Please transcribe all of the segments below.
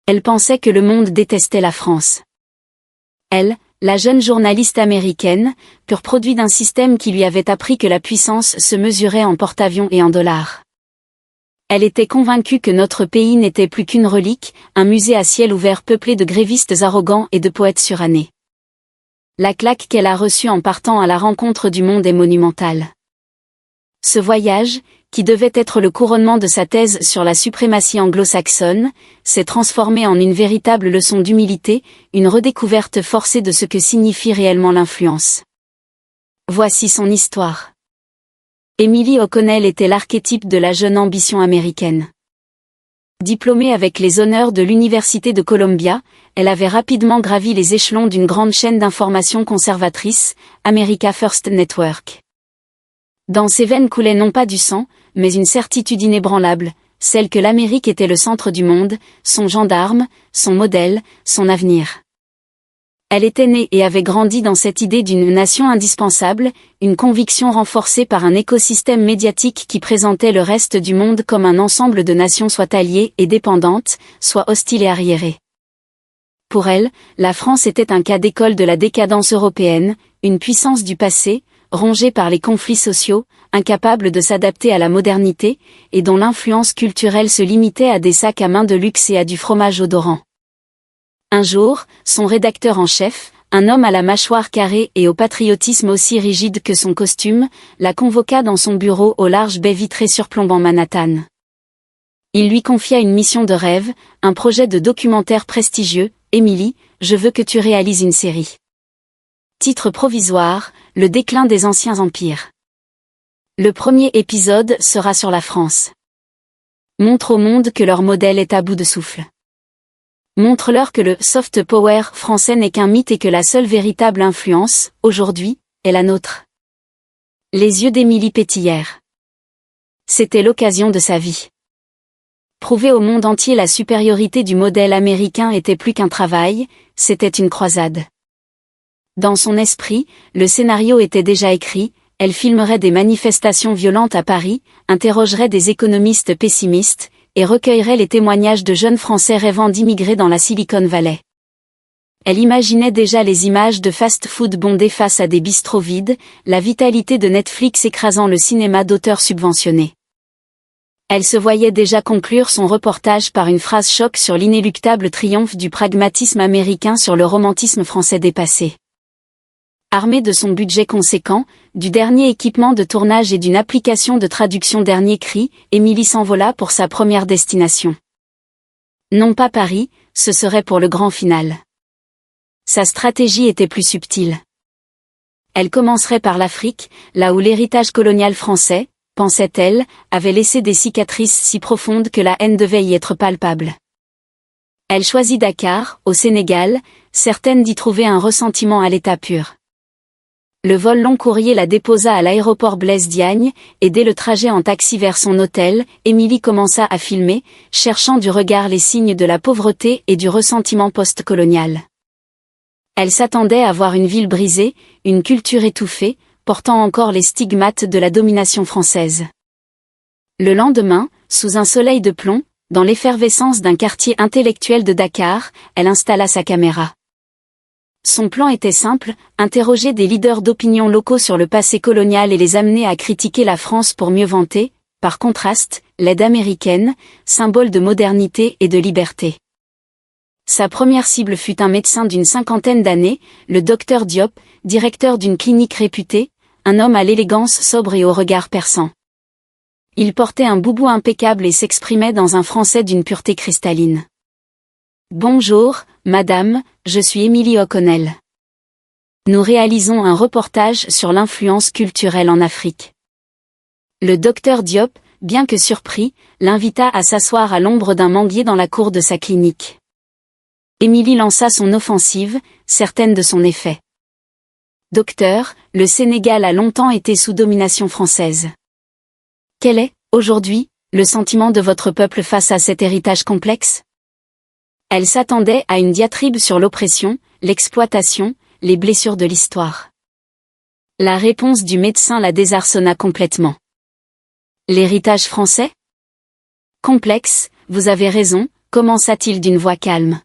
Elle pensait que le monde détestait la France. Elle, la jeune journaliste américaine, pur produit d'un système qui lui avait appris que la puissance se mesurait en porte-avions et en dollars. Elle était convaincue que notre pays n'était plus qu'une relique, un musée à ciel ouvert peuplé de grévistes arrogants et de poètes surannés. La claque qu'elle a reçue en partant à la rencontre du monde est monumentale. Ce voyage, qui devait être le couronnement de sa thèse sur la suprématie anglo-saxonne, s'est transformé en une véritable leçon d'humilité, une redécouverte forcée de ce que signifie réellement l'influence. Voici son histoire. Emily O'Connell était l'archétype de la jeune ambition américaine. Diplômée avec les honneurs de l'Université de Columbia, elle avait rapidement gravi les échelons d'une grande chaîne d'information conservatrice, America First Network. Dans ses veines coulait non pas du sang, mais une certitude inébranlable, celle que l'Amérique était le centre du monde, son gendarme, son modèle, son avenir. Elle était née et avait grandi dans cette idée d'une nation indispensable, une conviction renforcée par un écosystème médiatique qui présentait le reste du monde comme un ensemble de nations soit alliées et dépendantes, soit hostiles et arriérées. Pour elle, la France était un cas d'école de la décadence européenne, une puissance du passé, rongée par les conflits sociaux, incapable de s'adapter à la modernité, et dont l'influence culturelle se limitait à des sacs à main de luxe et à du fromage odorant. Un jour, son rédacteur en chef, un homme à la mâchoire carrée et au patriotisme aussi rigide que son costume, la convoqua dans son bureau aux larges baies vitrées surplombant Manhattan. Il lui confia une mission de rêve, un projet de documentaire prestigieux. « Emily, je veux que tu réalises une série. » Titre provisoire, le déclin des anciens empires. Le premier épisode sera sur la France. Montre au monde que leur modèle est à bout de souffle. Montre-leur que le soft power français n'est qu'un mythe et que la seule véritable influence, aujourd'hui, est la nôtre. Les yeux d'Emily pétillèrent. C'était l'occasion de sa vie. Prouver au monde entier la supériorité du modèle américain était plus qu'un travail, c'était une croisade. Dans son esprit, le scénario était déjà écrit, elle filmerait des manifestations violentes à Paris, interrogerait des économistes pessimistes, et recueillerait les témoignages de jeunes Français rêvant d'immigrer dans la Silicon Valley. Elle imaginait déjà les images de fast-food bondés face à des bistrots vides, la vitalité de Netflix écrasant le cinéma d'auteurs subventionnés. Elle se voyait déjà conclure son reportage par une phrase choc sur l'inéluctable triomphe du pragmatisme américain sur le romantisme français dépassé. Armée de son budget conséquent, du dernier équipement de tournage et d'une application de traduction dernier cri, Emily s'envola pour sa première destination. Non pas Paris, ce serait pour le grand final. Sa stratégie était plus subtile. Elle commencerait par l'Afrique, là où l'héritage colonial français, pensait-elle, avait laissé des cicatrices si profondes que la haine devait y être palpable. Elle choisit Dakar, au Sénégal, certaine d'y trouver un ressentiment à l'état pur. Le vol long courrier la déposa à l'aéroport Blaise Diagne, et dès le trajet en taxi vers son hôtel, Emily commença à filmer, cherchant du regard les signes de la pauvreté et du ressentiment post-colonial. Elle s'attendait à voir une ville brisée, une culture étouffée, portant encore les stigmates de la domination française. Le lendemain, sous un soleil de plomb, dans l'effervescence d'un quartier intellectuel de Dakar, elle installa sa caméra. Son plan était simple, interroger des leaders d'opinion locaux sur le passé colonial et les amener à critiquer la France pour mieux vanter, par contraste, l'aide américaine, symbole de modernité et de liberté. Sa première cible fut un médecin d'une cinquantaine d'années, le docteur Diop, directeur d'une clinique réputée, un homme à l'élégance sobre et au regard perçant. Il portait un boubou impeccable et s'exprimait dans un français d'une pureté cristalline. « Bonjour, madame, je suis Emily O'Connell. Nous réalisons un reportage sur l'influence culturelle en Afrique. » Le docteur Diop, bien que surpris, l'invita à s'asseoir à l'ombre d'un manguier dans la cour de sa clinique. Emily lança son offensive, certaine de son effet. « Docteur, le Sénégal a longtemps été sous domination française. Quel est, aujourd'hui, le sentiment de votre peuple face à cet héritage complexe ? » Elle s'attendait à une diatribe sur l'oppression, l'exploitation, les blessures de l'histoire. La réponse du médecin la désarçonna complètement. L'héritage français ? Complexe, vous avez raison, commença-t-il d'une voix calme.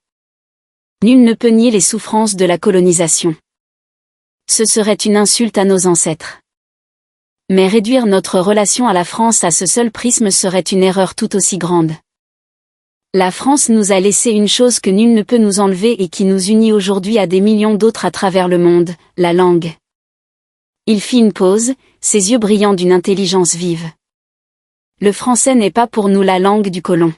Nul ne peut nier les souffrances de la colonisation. Ce serait une insulte à nos ancêtres. Mais réduire notre relation à la France à ce seul prisme serait une erreur tout aussi grande. La France nous a laissé une chose que nul ne peut nous enlever et qui nous unit aujourd'hui à des millions d'autres à travers le monde, la langue. Il fit une pause, ses yeux brillants d'une intelligence vive. Le français n'est pas pour nous la langue du colon.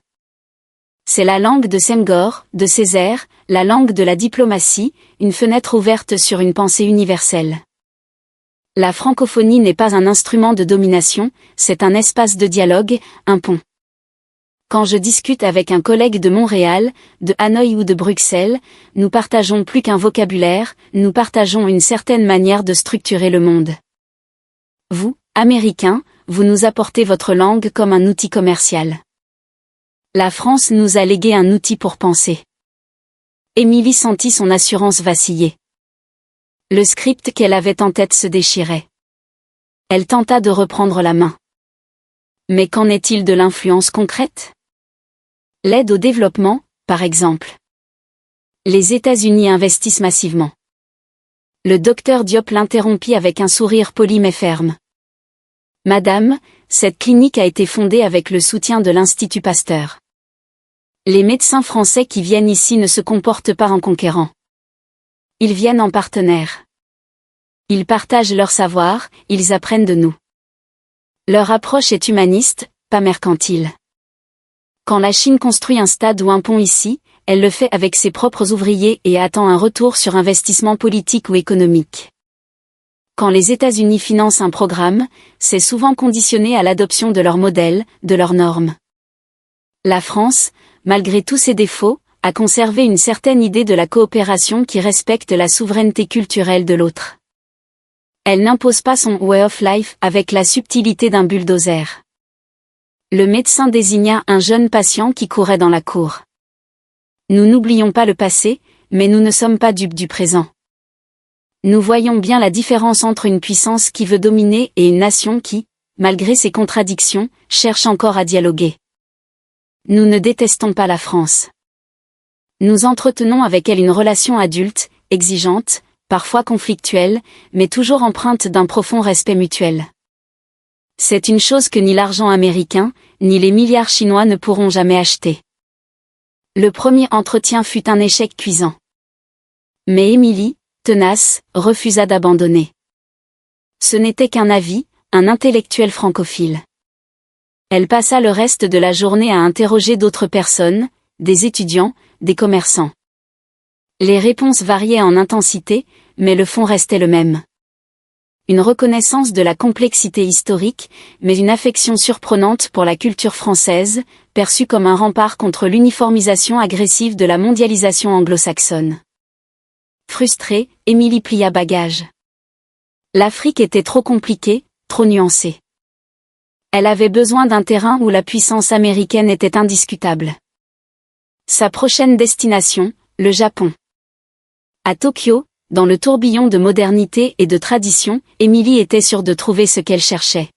C'est la langue de Senghor, de Césaire, la langue de la diplomatie, une fenêtre ouverte sur une pensée universelle. La francophonie n'est pas un instrument de domination, c'est un espace de dialogue, un pont. Quand je discute avec un collègue de Montréal, de Hanoï ou de Bruxelles, nous partageons plus qu'un vocabulaire, nous partageons une certaine manière de structurer le monde. Vous, Américains, vous nous apportez votre langue comme un outil commercial. La France nous a légué un outil pour penser. Émilie sentit son assurance vaciller. Le script qu'elle avait en tête se déchirait. Elle tenta de reprendre la main. Mais qu'en est-il de l'influence concrète? L'aide au développement, par exemple. Les États-Unis investissent massivement. Le docteur Diop l'interrompit avec un sourire poli mais ferme. Madame, cette clinique a été fondée avec le soutien de l'Institut Pasteur. Les médecins français qui viennent ici ne se comportent pas en conquérants. Ils viennent en partenaires. Ils partagent leur savoir, ils apprennent de nous. Leur approche est humaniste, pas mercantile. Quand la Chine construit un stade ou un pont ici, elle le fait avec ses propres ouvriers et attend un retour sur investissement politique ou économique. Quand les États-Unis financent un programme, c'est souvent conditionné à l'adoption de leurs modèles, de leurs normes. La France, malgré tous ses défauts, a conservé une certaine idée de la coopération qui respecte la souveraineté culturelle de l'autre. Elle n'impose pas son way of life avec la subtilité d'un bulldozer. Le médecin désigna un jeune patient qui courait dans la cour. Nous n'oublions pas le passé, mais nous ne sommes pas dupes du présent. Nous voyons bien la différence entre une puissance qui veut dominer et une nation qui, malgré ses contradictions, cherche encore à dialoguer. Nous ne détestons pas la France. Nous entretenons avec elle une relation adulte, exigeante, parfois conflictuelle, mais toujours empreinte d'un profond respect mutuel. C'est une chose que ni l'argent américain, ni les milliards chinois ne pourront jamais acheter. Le premier entretien fut un échec cuisant. Mais Émilie, tenace, refusa d'abandonner. Ce n'était qu'un avis, un intellectuel francophile. Elle passa le reste de la journée à interroger d'autres personnes, des étudiants, des commerçants. Les réponses variaient en intensité, mais le fond restait le même. Une reconnaissance de la complexité historique, mais une affection surprenante pour la culture française, perçue comme un rempart contre l'uniformisation agressive de la mondialisation anglo-saxonne. Frustrée, Émilie plia bagage. L'Afrique était trop compliquée, trop nuancée. Elle avait besoin d'un terrain où la puissance américaine était indiscutable. Sa prochaine destination, le Japon. À Tokyo, dans le tourbillon de modernité et de tradition, Émilie était sûre de trouver ce qu'elle cherchait.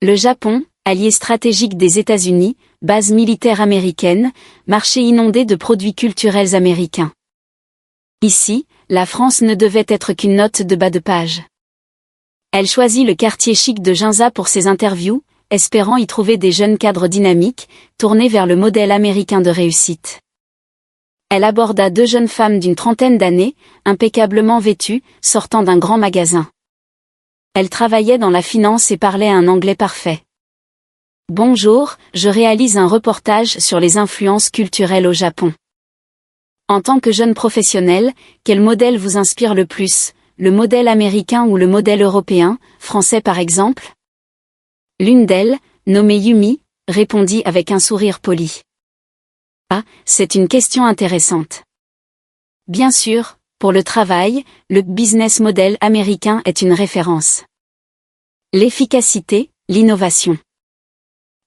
Le Japon, allié stratégique des États-Unis, base militaire américaine, marché inondé de produits culturels américains. Ici, la France ne devait être qu'une note de bas de page. Elle choisit le quartier chic de Ginza pour ses interviews, espérant y trouver des jeunes cadres dynamiques, tournés vers le modèle américain de réussite. Elle aborda 2 jeunes femmes d'une trentaine d'années, impeccablement vêtues, sortant d'un grand magasin. Elles travaillaient dans la finance et parlaient un anglais parfait. Bonjour, je réalise un reportage sur les influences culturelles au Japon. En tant que jeune professionnel, quel modèle vous inspire le plus, le modèle américain ou le modèle européen, français par exemple? L'une d'elles, nommée Yumi, répondit avec un sourire poli. Ah, c'est une question intéressante. Bien sûr, pour le travail, le business model américain est une référence. L'efficacité, l'innovation.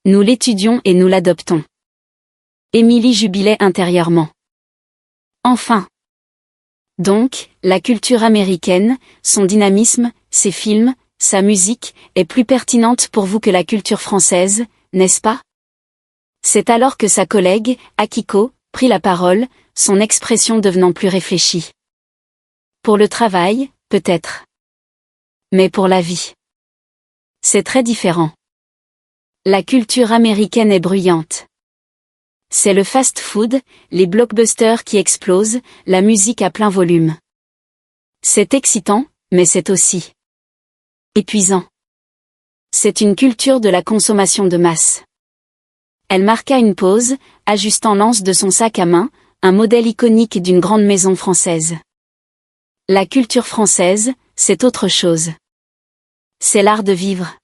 Nous l'étudions et nous l'adoptons. Émilie jubilait intérieurement. Enfin. Donc, la culture américaine, son dynamisme, ses films, sa musique, est plus pertinente pour vous que la culture française, n'est-ce pas? C'est alors que sa collègue, Akiko, prit la parole, son expression devenant plus réfléchie. Pour le travail, peut-être. Mais pour la vie. C'est très différent. La culture américaine est bruyante. C'est le fast-food, les blockbusters qui explosent, la musique à plein volume. C'est excitant, mais c'est aussi épuisant. C'est une culture de la consommation de masse. Elle marqua une pause, ajustant l'anse de son sac à main, un modèle iconique d'une grande maison française. La culture française, c'est autre chose. C'est l'art de vivre.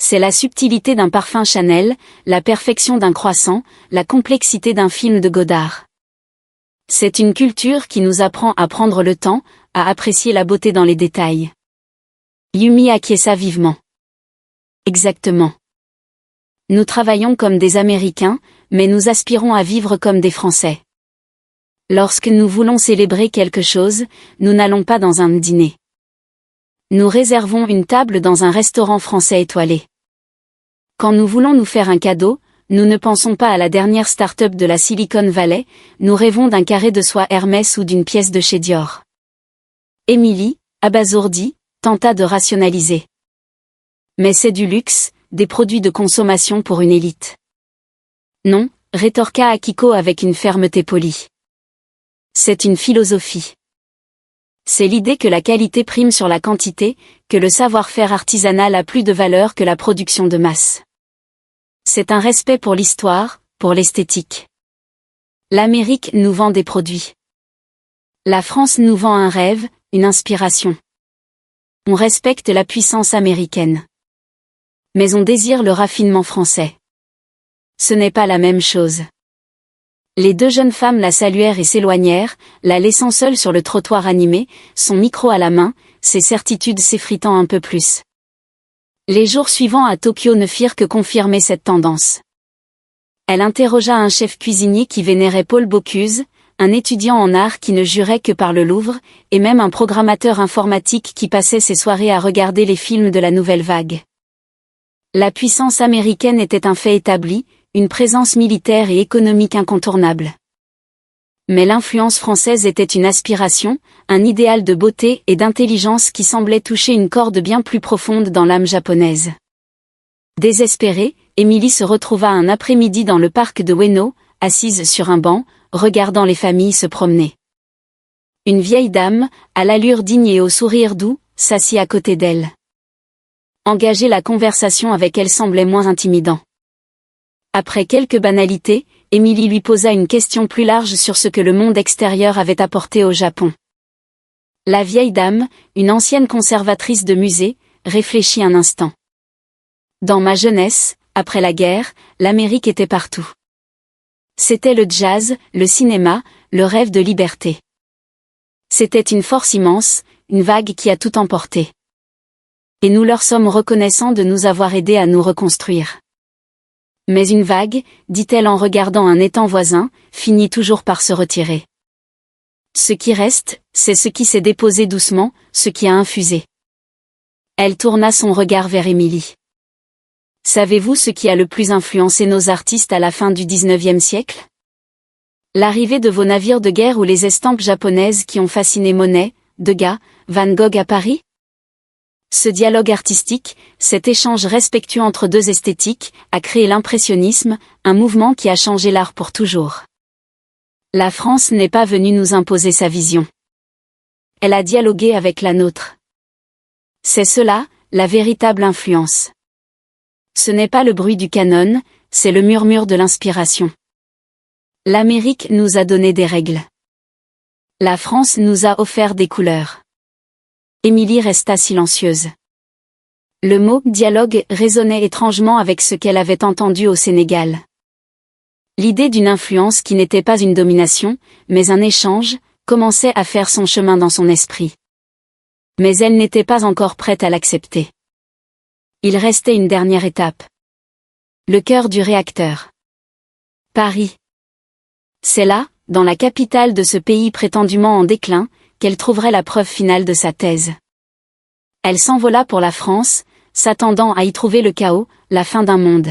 C'est la subtilité d'un parfum Chanel, la perfection d'un croissant, la complexité d'un film de Godard. C'est une culture qui nous apprend à prendre le temps, à apprécier la beauté dans les détails. Yumi acquiesça vivement. Exactement. Nous travaillons comme des Américains, mais nous aspirons à vivre comme des Français. Lorsque nous voulons célébrer quelque chose, nous n'allons pas dans un dîner. Nous réservons une table dans un restaurant français étoilé. Quand nous voulons nous faire un cadeau, nous ne pensons pas à la dernière start-up de la Silicon Valley, nous rêvons d'un carré de soie Hermès ou d'une pièce de chez Dior. Émilie, abasourdie, tenta de rationaliser. Mais c'est du luxe, des produits de consommation pour une élite. Non, rétorqua Akiko avec une fermeté polie. C'est une philosophie. C'est l'idée que la qualité prime sur la quantité, que le savoir-faire artisanal a plus de valeur que la production de masse. C'est un respect pour l'histoire, pour l'esthétique. L'Amérique nous vend des produits. La France nous vend un rêve, une inspiration. On respecte la puissance américaine. Mais on désire le raffinement français. Ce n'est pas la même chose. Les deux jeunes femmes la saluèrent et s'éloignèrent, la laissant seule sur le trottoir animé, son micro à la main, ses certitudes s'effritant un peu plus. Les jours suivants à Tokyo ne firent que confirmer cette tendance. Elle interrogea un chef cuisinier qui vénérait Paul Bocuse, un étudiant en art qui ne jurait que par le Louvre, et même un programmateur informatique qui passait ses soirées à regarder les films de la nouvelle vague. La puissance américaine était un fait établi, une présence militaire et économique incontournable. Mais l'influence française était une aspiration, un idéal de beauté et d'intelligence qui semblait toucher une corde bien plus profonde dans l'âme japonaise. Désespérée, Émilie se retrouva un après-midi dans le parc de Ueno, assise sur un banc, regardant les familles se promener. Une vieille dame, à l'allure digne et au sourire doux, s'assit à côté d'elle. Engager la conversation avec elle semblait moins intimidant. Après quelques banalités, Émilie lui posa une question plus large sur ce que le monde extérieur avait apporté au Japon. La vieille dame, une ancienne conservatrice de musée, réfléchit un instant. Dans ma jeunesse, après la guerre, l'Amérique était partout. C'était le jazz, le cinéma, le rêve de liberté. C'était une force immense, une vague qui a tout emporté. Et nous leur sommes reconnaissants de nous avoir aidés à nous reconstruire. Mais une vague, dit-elle en regardant un étang voisin, finit toujours par se retirer. Ce qui reste, c'est ce qui s'est déposé doucement, ce qui a infusé. Elle tourna son regard vers Émilie. Savez-vous ce qui a le plus influencé nos artistes à la fin du XIXe siècle? L'arrivée de vos navires de guerre ou les estampes japonaises qui ont fasciné Monet, Degas, Van Gogh à Paris? Ce dialogue artistique, cet échange respectueux entre deux esthétiques, a créé l'impressionnisme, un mouvement qui a changé l'art pour toujours. La France n'est pas venue nous imposer sa vision. Elle a dialogué avec la nôtre. C'est cela, la véritable influence. Ce n'est pas le bruit du canon, c'est le murmure de l'inspiration. L'Amérique nous a donné des règles. La France nous a offert des couleurs. Émilie resta silencieuse. Le mot « dialogue » résonnait étrangement avec ce qu'elle avait entendu au Sénégal. L'idée d'une influence qui n'était pas une domination, mais un échange, commençait à faire son chemin dans son esprit. Mais elle n'était pas encore prête à l'accepter. Il restait une dernière étape. Le cœur du réacteur. Paris. C'est là, dans la capitale de ce pays prétendument en déclin, qu'elle trouverait la preuve finale de sa thèse. Elle s'envola pour la France, s'attendant à y trouver le chaos, la fin d'un monde.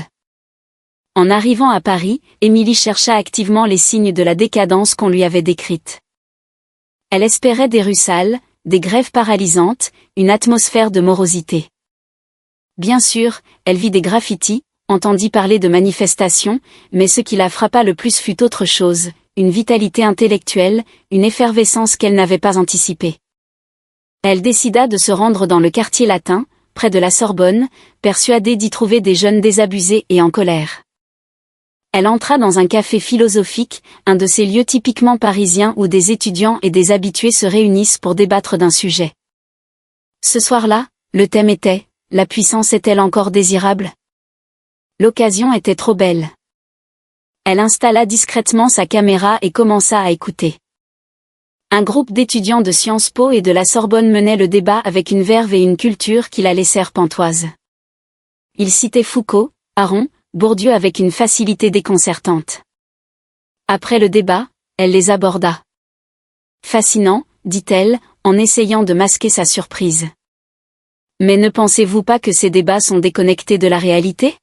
En arrivant à Paris, Émilie chercha activement les signes de la décadence qu'on lui avait décrite. Elle espérait des rues sales, des grèves paralysantes, une atmosphère de morosité. Bien sûr, elle vit des graffitis, entendit parler de manifestations, mais ce qui la frappa le plus fut autre chose, une vitalité intellectuelle, une effervescence qu'elle n'avait pas anticipée. Elle décida de se rendre dans le quartier latin, près de la Sorbonne, persuadée d'y trouver des jeunes désabusés et en colère. Elle entra dans un café philosophique, un de ces lieux typiquement parisiens où des étudiants et des habitués se réunissent pour débattre d'un sujet. Ce soir-là, le thème était « La puissance est-elle encore désirable ?» L'occasion était trop belle. Elle installa discrètement sa caméra et commença à écouter. Un groupe d'étudiants de Sciences Po et de la Sorbonne menait le débat avec une verve et une culture qui la laissèrent pantoise. Ils citaient Foucault, Aron, Bourdieu avec une facilité déconcertante. Après le débat, elle les aborda. Fascinant, dit-elle, en essayant de masquer sa surprise. Mais ne pensez-vous pas que ces débats sont déconnectés de la réalité ?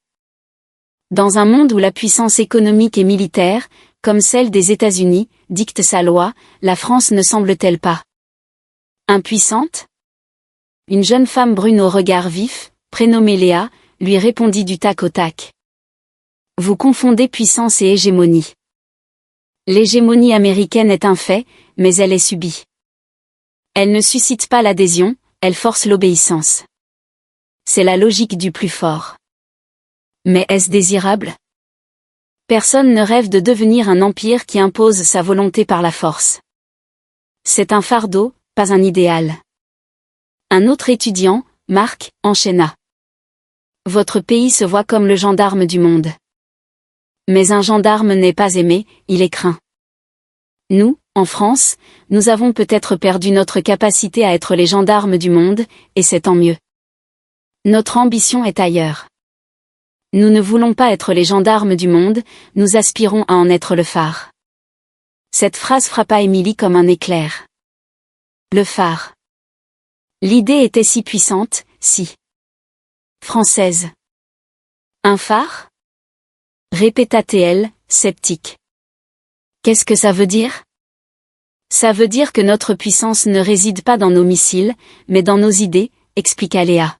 Dans un monde où la puissance économique et militaire, comme celle des États-Unis, dicte sa loi, la France ne semble-t-elle pas impuissante ? Une jeune femme brune au regard vif, prénommée Léa, lui répondit du tac au tac. Vous confondez puissance et hégémonie. L'hégémonie américaine est un fait, mais elle est subie. Elle ne suscite pas l'adhésion, elle force l'obéissance. C'est la logique du plus fort. Mais est-ce désirable ? Personne ne rêve de devenir un empire qui impose sa volonté par la force. C'est un fardeau, pas un idéal. Un autre étudiant, Marc, enchaîna. Votre pays se voit comme le gendarme du monde. Mais un gendarme n'est pas aimé, il est craint. Nous, en France, nous avons peut-être perdu notre capacité à être les gendarmes du monde, et c'est tant mieux. Notre ambition est ailleurs. Nous ne voulons pas être les gendarmes du monde, nous aspirons à en être le phare. Cette phrase frappa Émilie comme un éclair. Le phare. L'idée était si puissante, si française. Un phare ? Répéta-t-elle, sceptique. Qu'est-ce que ça veut dire ? Ça veut dire que notre puissance ne réside pas dans nos missiles, mais dans nos idées, expliqua Léa.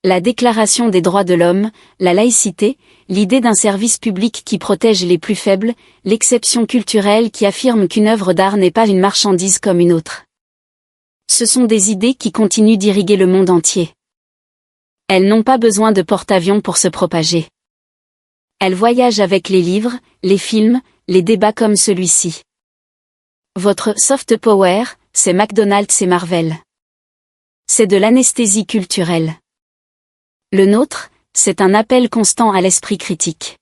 La Déclaration des droits de l'homme, la laïcité, l'idée d'un service public qui protège les plus faibles, l'exception culturelle qui affirme qu'une œuvre d'art n'est pas une marchandise comme une autre. Ce sont des idées qui continuent d'irriguer le monde entier. Elles n'ont pas besoin de porte-avions pour se propager. Elles voyagent avec les livres, les films, les débats comme celui-ci. Votre soft power, c'est McDonald's et Marvel. C'est de l'anesthésie culturelle. Le nôtre, c'est un appel constant à l'esprit critique.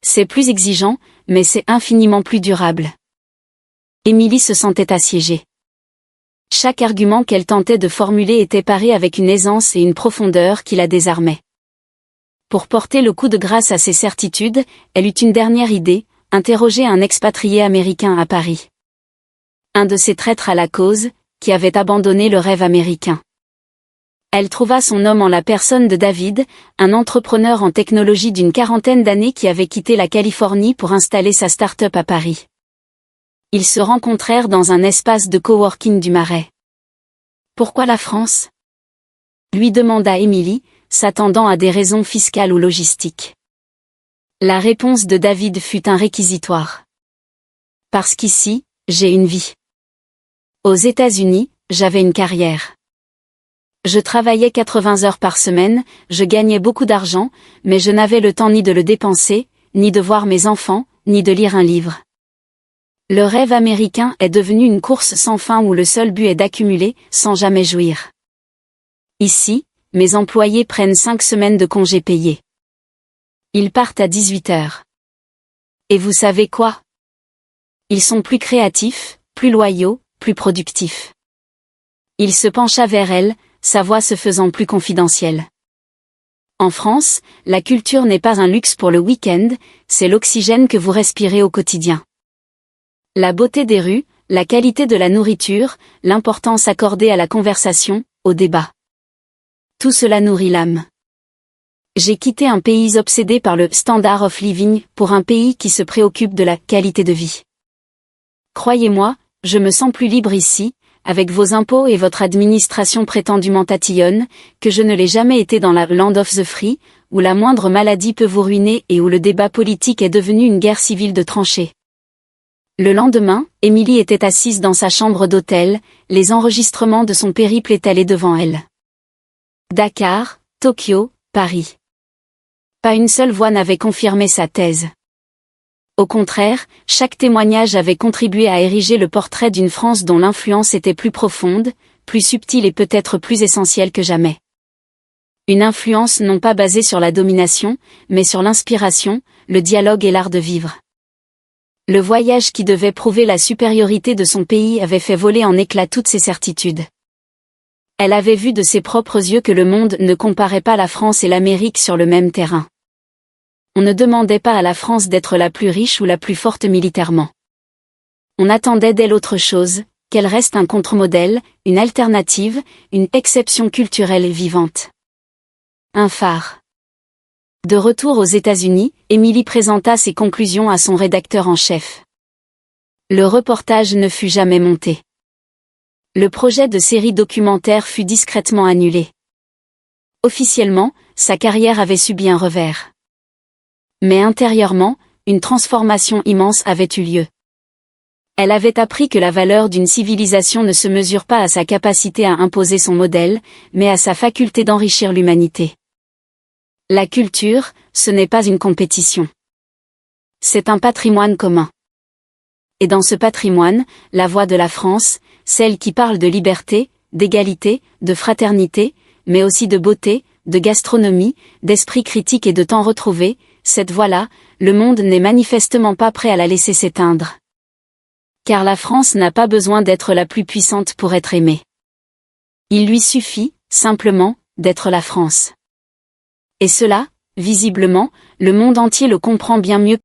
C'est plus exigeant, mais c'est infiniment plus durable. Émilie se sentait assiégée. Chaque argument qu'elle tentait de formuler était paré avec une aisance et une profondeur qui la désarmaient. Pour porter le coup de grâce à ses certitudes, elle eut une dernière idée, interroger un expatrié américain à Paris. Un de ces traîtres à la cause, qui avait abandonné le rêve américain. Elle trouva son homme en la personne de David, un entrepreneur en technologie d'une quarantaine d'années qui avait quitté la Californie pour installer sa start-up à Paris. Ils se rencontrèrent dans un espace de coworking du Marais. Pourquoi la France ? Lui demanda Émilie, s'attendant à des raisons fiscales ou logistiques. La réponse de David fut un réquisitoire. Parce qu'ici, j'ai une vie. Aux États-Unis, j'avais une carrière. Je travaillais 80 heures par semaine, je gagnais beaucoup d'argent, mais je n'avais le temps ni de le dépenser, ni de voir mes enfants, ni de lire un livre. Le rêve américain est devenu une course sans fin où le seul but est d'accumuler, sans jamais jouir. Ici, mes employés prennent 5 semaines de congés payés. Ils partent à 18 heures. Et vous savez quoi ? Ils sont plus créatifs, plus loyaux, plus productifs. Il se pencha vers elle, sa voix se faisant plus confidentielle. En France, la culture n'est pas un luxe pour le week-end, c'est l'oxygène que vous respirez au quotidien. La beauté des rues, la qualité de la nourriture, l'importance accordée à la conversation, au débat. Tout cela nourrit l'âme. J'ai quitté un pays obsédé par le standard of living pour un pays qui se préoccupe de la qualité de vie. Croyez-moi, je me sens plus libre ici, avec vos impôts et votre administration prétendument tatillonne, que je ne l'ai jamais été dans la Land of the Free, où la moindre maladie peut vous ruiner et où le débat politique est devenu une guerre civile de tranchées. Le lendemain, Émilie était assise dans sa chambre d'hôtel, les enregistrements de son périple étalés devant elle. Dakar, Tokyo, Paris. Pas une seule voix n'avait confirmé sa thèse. Au contraire, chaque témoignage avait contribué à ériger le portrait d'une France dont l'influence était plus profonde, plus subtile et peut-être plus essentielle que jamais. Une influence non pas basée sur la domination, mais sur l'inspiration, le dialogue et l'art de vivre. Le voyage qui devait prouver la supériorité de son pays avait fait voler en éclats toutes ses certitudes. Elle avait vu de ses propres yeux que le monde ne comparait pas la France et l'Amérique sur le même terrain. On ne demandait pas à la France d'être la plus riche ou la plus forte militairement. On attendait d'elle autre chose, qu'elle reste un contre-modèle, une alternative, une exception culturelle et vivante. Un phare. De retour aux États-Unis, Émilie présenta ses conclusions à son rédacteur en chef. Le reportage ne fut jamais monté. Le projet de série documentaire fut discrètement annulé. Officiellement, sa carrière avait subi un revers. Mais intérieurement, une transformation immense avait eu lieu. Elle avait appris que la valeur d'une civilisation ne se mesure pas à sa capacité à imposer son modèle, mais à sa faculté d'enrichir l'humanité. La culture, ce n'est pas une compétition. C'est un patrimoine commun. Et dans ce patrimoine, la voix de la France, celle qui parle de liberté, d'égalité, de fraternité, mais aussi de beauté, de gastronomie, d'esprit critique et de temps retrouvé, cette voix-là, le monde n'est manifestement pas prêt à la laisser s'éteindre. Car la France n'a pas besoin d'être la plus puissante pour être aimée. Il lui suffit, simplement, d'être la France. Et cela, visiblement, le monde entier le comprend bien mieux